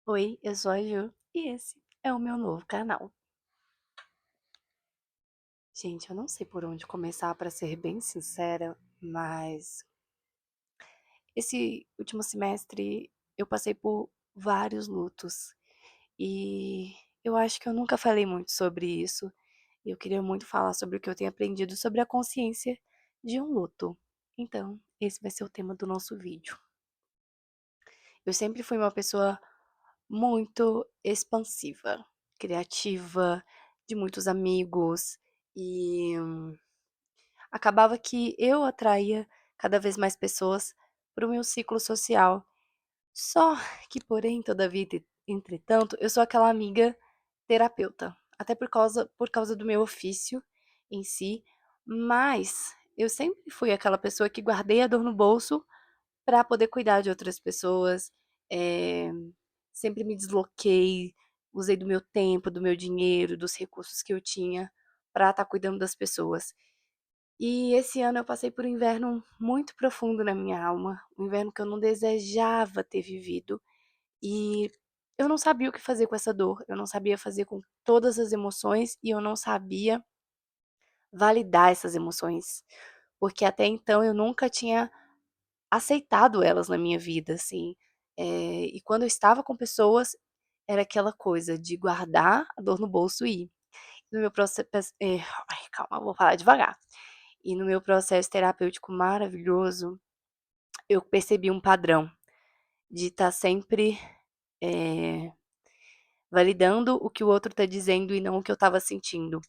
Oi, eu sou a Ju e esse é o meu novo canal. Gente, eu não sei por onde começar, pra ser bem sincera, mas esse último semestre eu passei por vários lutos e eu acho que eu nunca falei muito sobre isso. E eu queria muito falar sobre o que eu tenho aprendido sobre a consciência de um luto. Então, esse vai ser o tema do nosso vídeo. Eu sempre fui uma pessoa muito expansiva, criativa, de muitos amigos e acabava que eu atraía cada vez mais pessoas para o meu ciclo social. Só que, porém, todavia, entretanto, eu sou aquela amiga terapeuta, até por causa do meu ofício em si, mas eu sempre fui aquela pessoa que guardei a dor no bolso para poder cuidar de outras pessoas. eh, Sempre me desloquei, usei do meu tempo, do meu dinheiro, dos recursos que eu tinha para estar cuidando das pessoas. E esse ano eu passei por um inverno muito profundo na minha alma, um inverno que eu não desejava ter vivido, e eu não sabia o que fazer com essa dor, eu não sabia fazer com todas as emoções e eu não sabia validar essas emoções, porque até então eu nunca tinha aceitado elas na minha vida, assim. E quando eu estava com pessoas, era aquela coisa de guardar a dor no bolso e ir. No meu ai, calma, vou falar devagar. E no meu processo terapêutico maravilhoso, eu percebi um padrão de estar sempre, eh, validando o que o outro tá dizendo e não o que eu estava sentindo.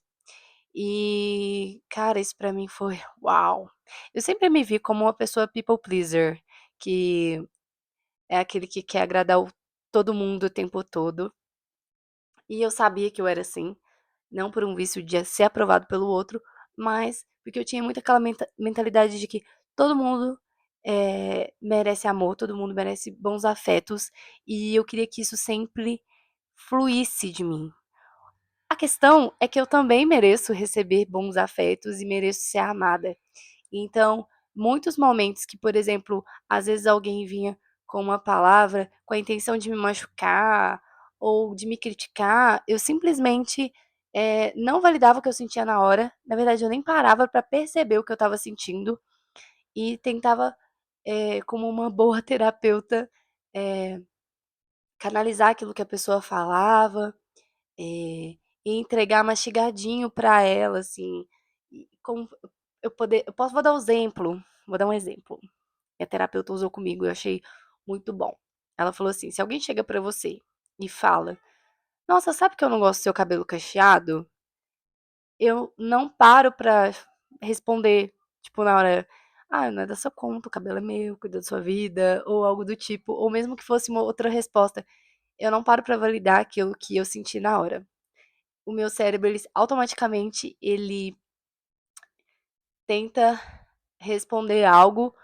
E, cara, isso pra mim foi uau! Eu sempre me vi como uma pessoa people pleaser, que é aquele que quer agradar todo mundo o tempo todo. E eu sabia que eu era assim, não por um vício de ser aprovado pelo outro, mas porque eu tinha muito aquela mentalidade de que todo mundo merece amor, todo mundo merece bons afetos, e eu queria que isso sempre fluísse de mim. A questão é que eu também mereço receber bons afetos e mereço ser amada. Então, muitos momentos que, por exemplo, às vezes alguém vinha com uma palavra com a intenção de me machucar ou de me criticar, eu simplesmente, não validava o que eu sentia na hora. Na verdade, eu nem parava para perceber o que eu estava sentindo e tentava, como uma boa terapeuta, eh, canalizar aquilo que a pessoa falava, e entregar mastigadinho para ela, assim, e como eu posso vou dar um exemplo, vou dar um exemplo. Minha terapeuta usou comigo, eu achei muito bom. Ela falou assim: "Se alguém chega pra você e fala: 'Nossa, sabe que eu não gosto do seu cabelo cacheado?'", eu não paro pra responder, tipo, na hora: "Ah, não é da sua conta, o cabelo é meu, cuida da sua vida", ou algo do tipo, ou mesmo que fosse uma outra resposta, eu não paro pra validar aquilo que eu senti na hora. O meu cérebro, ele automaticamente, ele tenta responder algo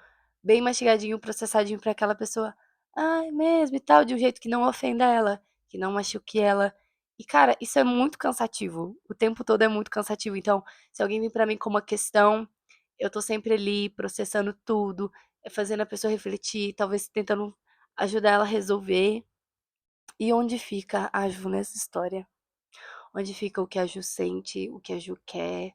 bem mastigadinho, processadinho pra aquela pessoa. "Ah, é mesmo e tal", de um jeito que não ofenda ela, que não machuque ela. E, cara, isso é muito cansativo, o tempo todo é muito cansativo. Então, se alguém vem pra mim com uma questão, eu tô sempre ali processando tudo, fazendo a pessoa refletir, talvez tentando ajudar ela a resolver. E onde fica a Ju nessa história? Onde fica o que a Ju sente, o que a Ju quer?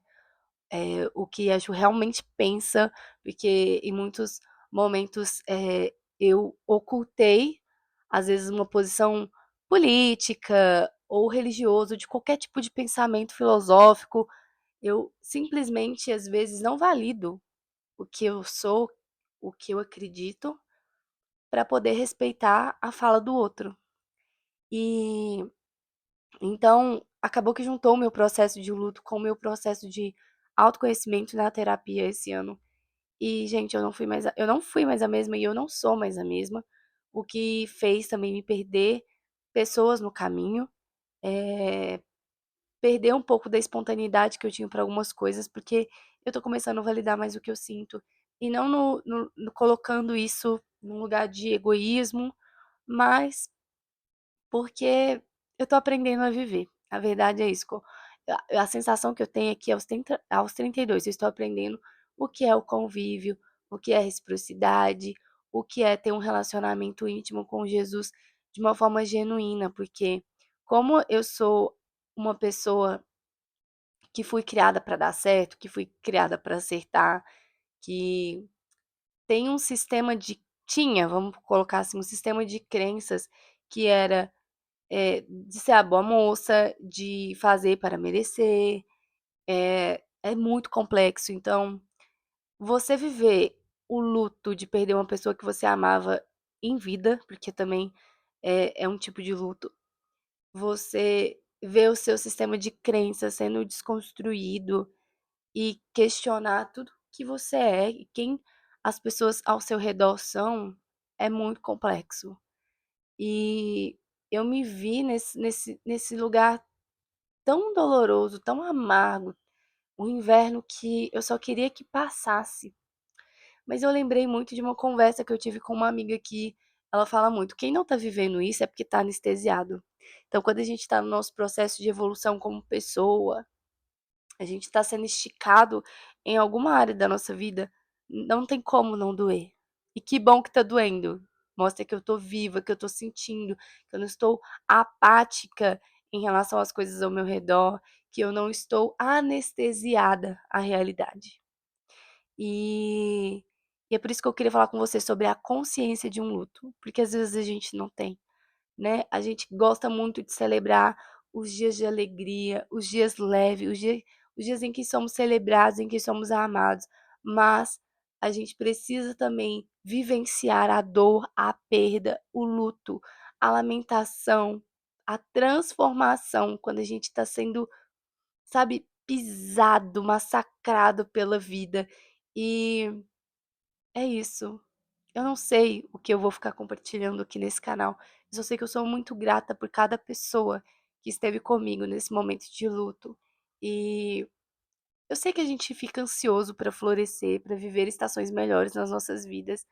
O que a Ju realmente pensa, porque em muitos momentos, eu ocultei, às vezes, uma posição política ou religioso, de qualquer tipo de pensamento filosófico. Eu simplesmente, às vezes, não valido o que eu sou, o que eu acredito, para poder respeitar a fala do outro. E então, acabou que juntou o meu processo de luto com o meu processo de autoconhecimento na terapia esse ano. E, gente, eu não fui mais a mesma e eu não sou mais a mesma, o que fez também me perder pessoas no caminho, eh, perder um pouco da espontaneidade que eu tinha para algumas coisas, porque eu tô começando a validar mais o que eu sinto, e não no colocando isso num lugar de egoísmo, mas porque eu tô aprendendo a viver. A verdade é isso, a sensação que eu tenho é que aos 32 eu estou aprendendo o que é o convívio, o que é reciprocidade, o que é ter um relacionamento íntimo com Jesus de uma forma genuína, porque como eu sou uma pessoa que fui criada para dar certo, que fui criada para acertar, que tem um sistema de tinha, vamos colocar assim, um sistema de crenças que era, de ser a boa moça, de fazer para merecer, é muito complexo. Então, você viver o luto de perder uma pessoa que você amava em vida, porque também é um tipo de luto, você ver o seu sistema de crenças sendo desconstruído e questionar tudo que você é e quem as pessoas ao seu redor são, é muito complexo. E eu me vi nesse lugar tão doloroso, tão amargo, um inverno que eu só queria que passasse. Mas eu lembrei muito de uma conversa que eu tive com uma amiga que ela fala muito: quem não tá vivendo isso é porque tá anestesiado. Então, quando a gente tá no nosso processo de evolução como pessoa, a gente está sendo esticado em alguma área da nossa vida, não tem como não doer. E que bom que tá doendo. Mostra que eu tô viva, que eu tô sentindo, que eu não estou apática em relação às coisas ao meu redor, que eu não estou anestesiada à realidade. E, e é por isso que eu queria falar com você sobre a consciência de um luto, porque às vezes a gente não tem, né? A gente gosta muito de celebrar os dias de alegria, os dias leves, os dias em que somos celebrados, em que somos amados, mas a gente precisa também vivenciar a dor, a perda, o luto, a lamentação, a transformação, quando a gente está sendo, sabe, pisado, massacrado pela vida. E é isso. Eu não sei o que eu vou ficar compartilhando aqui nesse canal. Eu só sei que eu sou muito grata por cada pessoa que esteve comigo nesse momento de luto. E eu sei que a gente fica ansioso para florescer, para viver estações melhores nas nossas vidas,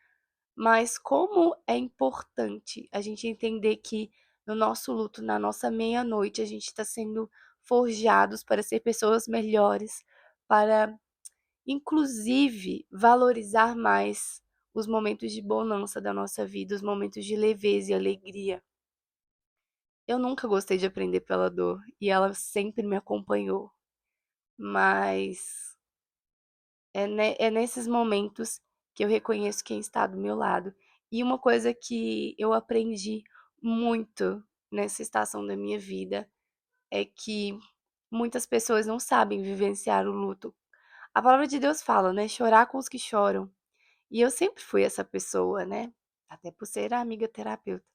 mas como é importante a gente entender que no nosso luto, na nossa meia-noite, a gente está sendo forjados para ser pessoas melhores, para inclusive valorizar mais os momentos de bonança da nossa vida, os momentos de leveza e alegria. Eu nunca gostei de aprender pela dor e ela sempre me acompanhou, mas é nesses momentos que eu reconheço quem está do meu lado. E uma coisa que eu aprendi muito nessa estação da minha vida é que muitas pessoas não sabem vivenciar o luto. A palavra de Deus fala, né? Chorar com os que choram. E eu sempre fui essa pessoa, né, até por ser a amiga terapeuta.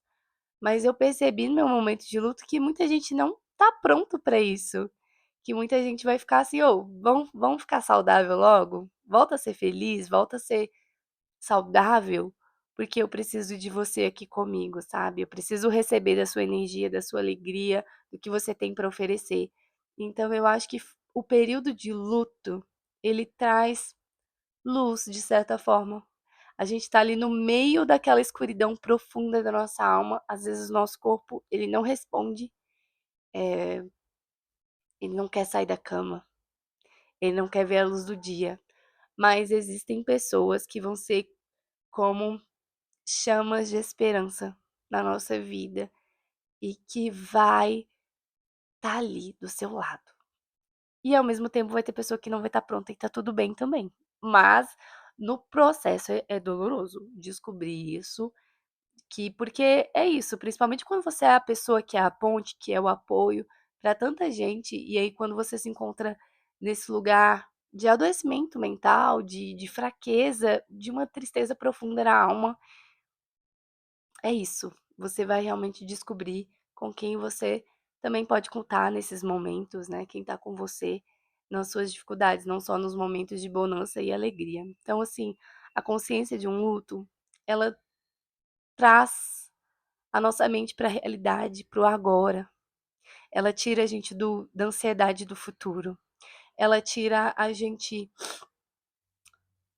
Mas eu percebi no meu momento de luto que muita gente não tá pronto pra isso, que muita gente vai ficar assim: "Ô, vamos ficar saudável logo? Volta a ser feliz, volta a ser saudável, porque eu preciso de você aqui comigo, sabe? Eu preciso receber da sua energia, da sua alegria, do que você tem pra oferecer". Então eu acho que o período de luto, ele traz luz, de certa forma. A gente tá ali no meio daquela escuridão profunda da nossa alma, às vezes o nosso corpo, ele não responde, ele não quer sair da cama, ele não quer ver a luz do dia, mas existem pessoas que vão ser como chamas de esperança na nossa vida e que vai tá ali do seu lado. E ao mesmo tempo vai ter pessoa que não vai estar pronta e tá tudo bem também. Mas no processo é doloroso descobrir isso. Porque é isso, principalmente quando você é a pessoa que é a ponte, que é o apoio para tanta gente, e aí quando você se encontra nesse lugar de adoecimento mental, de fraqueza, de uma tristeza profunda na alma, é isso. Você vai realmente descobrir com quem você também pode contar nesses momentos, né? Quem tá com você nas suas dificuldades, não só nos momentos de bonança e alegria. Então, assim, a consciência de um luto, ela traz a nossa mente para a realidade, para o agora. Ela tira a gente da ansiedade do futuro. Ela tira a gente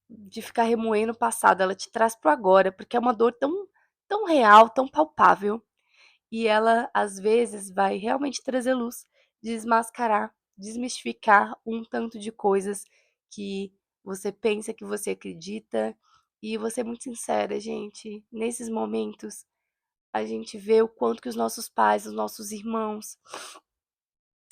de ficar remoendo o passado. Ela te traz para o agora, porque é uma dor tão real, tão palpável. E ela, às vezes, vai realmente trazer luz, desmascarar, desmistificar um tanto de coisas que você pensa, que você acredita. E vou ser muito sincera, gente, nesses momentos a gente vê o quanto que os nossos pais, os nossos irmãos,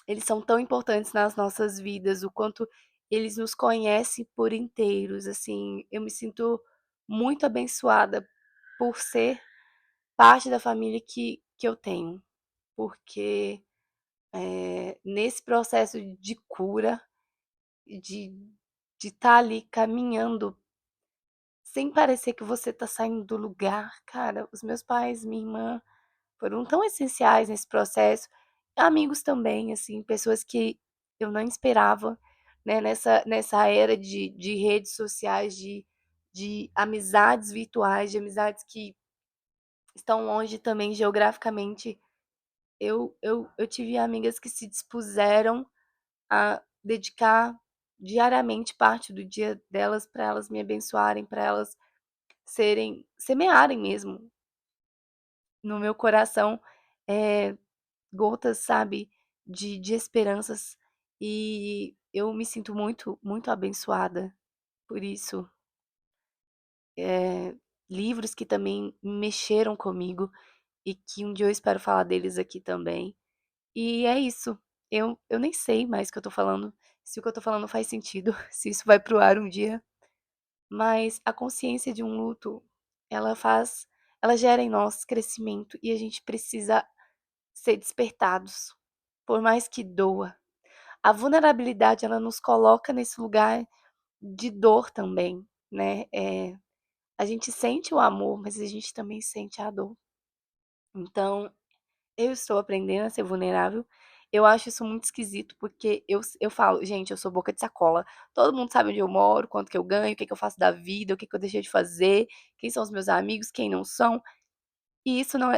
eles são tão importantes nas nossas vidas, o quanto eles nos conhecem por inteiros, assim, eu me sinto muito abençoada por ser parte da família que eu tenho, porque, nesse processo de cura, de estar ali caminhando, sem parecer que você tá saindo do lugar, cara, os meus pais, minha irmã, foram tão essenciais nesse processo. Amigos também, assim, pessoas que eu não esperava, né, nessa era de redes sociais, de amizades virtuais, de amizades que estão longe também geograficamente. Eu tive amigas que se dispuseram a dedicar diariamente parte do dia delas para elas me abençoarem, para elas semearem mesmo no meu coração, eh, gotas, sabe, de esperanças, e eu me sinto muito, muito abençoada por isso. Livros que também mexeram comigo e que um dia eu espero falar deles aqui também. E é isso, eu nem sei mais o que eu tô falando, se o que eu tô falando faz sentido, se isso vai para o ar um dia, mas a consciência de um luto, ela gera em nós crescimento e a gente precisa ser despertados, por mais que doa. A vulnerabilidade, ela nos coloca nesse lugar de dor também, né, a gente sente o amor, mas a gente também sente a dor. Então, eu estou aprendendo a ser vulnerável. Eu acho isso muito esquisito, porque eu falo: "Gente, eu sou boca de sacola, todo mundo sabe onde eu moro, quanto que eu ganho, o que que eu faço da vida, o que que eu deixei de fazer, quem são os meus amigos, quem não são", e isso não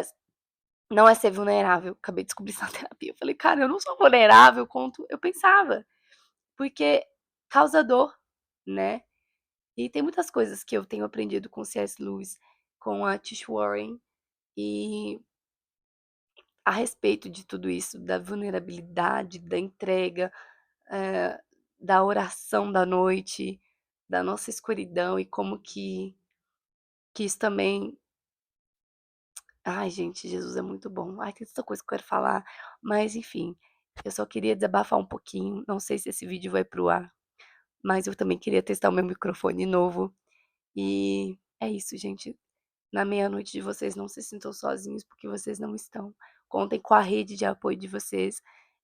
é ser vulnerável. Acabei de descobrir isso na terapia. Eu falei: "Cara, eu não sou vulnerável quanto eu pensava", porque causa dor, né. E tem muitas coisas que eu tenho aprendido com C.S. Lewis, com a Tish Warren, e a respeito de tudo isso, da vulnerabilidade, da entrega, eh, da oração da noite, da nossa escuridão e como que isso também, ai gente, Jesus é muito bom. Ai, tem tanta coisa que eu quero falar, mas enfim, eu só queria desabafar um pouquinho, não sei se esse vídeo vai para o ar, mas eu também queria testar o meu microfone novo. E é isso, gente. Na meia-noite de vocês, não se sintam sozinhos, porque vocês não estão. Contem com a rede de apoio de vocês.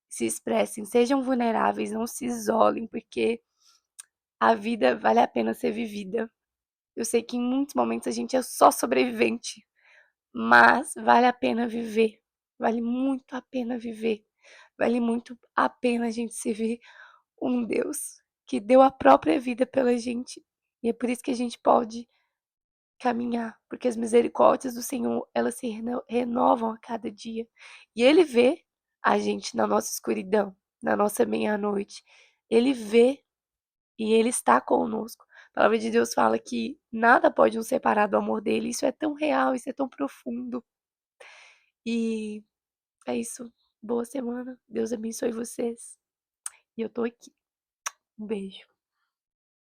Se expressem, sejam vulneráveis, não se isolem, porque a vida vale a pena ser vivida. Eu sei que em muitos momentos a gente é só sobrevivente, mas vale a pena viver. Vale muito a pena viver. Vale muito a pena a gente servir um Deus que deu a própria vida pela gente. E é por isso que a gente pode caminhar, porque as misericórdias do Senhor, elas se renovam a cada dia. E Ele vê a gente na nossa escuridão, na nossa meia-noite. Ele vê e Ele está conosco. A palavra de Deus fala que nada pode nos separar do amor dele. Isso é tão real, isso é tão profundo. E é isso. Boa semana. Deus abençoe vocês. E eu tô aqui. Um beijo.